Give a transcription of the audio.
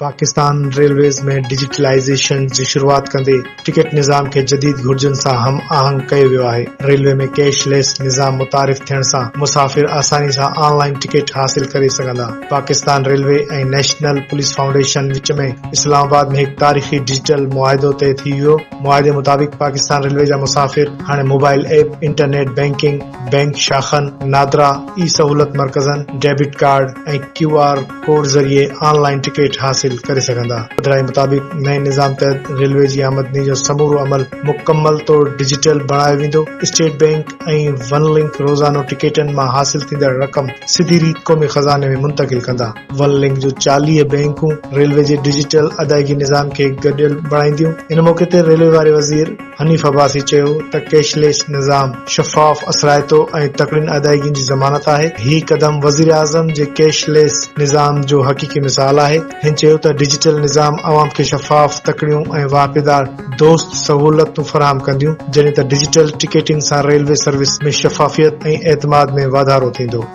Pakistan Railways में digitalisation जी शुरूआत कंदे टिकट निज़ाम खे जदीद घुर्जन सां हम आहंग कयो वियो आहे। रेलवे में कैशलेस निज़ाम मुतारिफ थियण सां मुसाफ़िर आसानी सां ऑनलाइन टिकट हासिल करे सघंदा। पाकिस्तान रेलवे ऐं नेशनल पुलिस फाउंडेशन विच में इस्लामाबाद में हिकु तारीख़ी डिजिटल मुआहिदो तय थी वियो। मुआहिदे मुताबिक़ पाकिस्तान रेलवे जा मुसाफ़िर हाणे mobile app, internet banking, bank शाखनि, नादरा, ई सहूलत मरकज़नि, डेबिट कार्ड ऐं QR कोड ज़रिए ऑनलाइन टिकट हासिल करे सघंदा। ॿुधाए मुताबिक़ नए निज़ाम तहत रेलवे जी आमदनी जो समूरो अमल मुकम्मल तौर डिजिटल बणायो वेंदो। स्टेट बैंक ऐं वन लिंक रोज़ानो टिकटनि मां हासिल थींदड़ रक़म सिधी रीत क़ौमी खज़ाने में मुंतक़िल कंदा। वन लिंक जो 40 बैंकूं रेलवे जे डिजिटल अदायगी निज़ाम खे गॾियल बणाईंदियूं। इन मौके ते रेलवे वारे वज़ीर हनीफ अब्बासी चयो त कैशलेस निज़ाम शफ़ाफ़, असराइतो ऐं तकड़ियुनि अदायगियुनि जी ज़मानत आहे। ही क़दम वज़ीर आज़म जे कैशलेस निज़ाम जो हक़ीक़ी मिसाल आहे। हिन चयो त डिजिटल निज़ाम अवाम खे शफ़ाफ़, तकड़ियूं ऐं वाक़िदार दोस्त सहूलतूं फराहम कंदियूं, जॾहिं त डिजिटल टिकटिंग सां रेलवे सर्विस में शफ़ाफ़ियत ऐं एतमाद में वाधारो थींदो।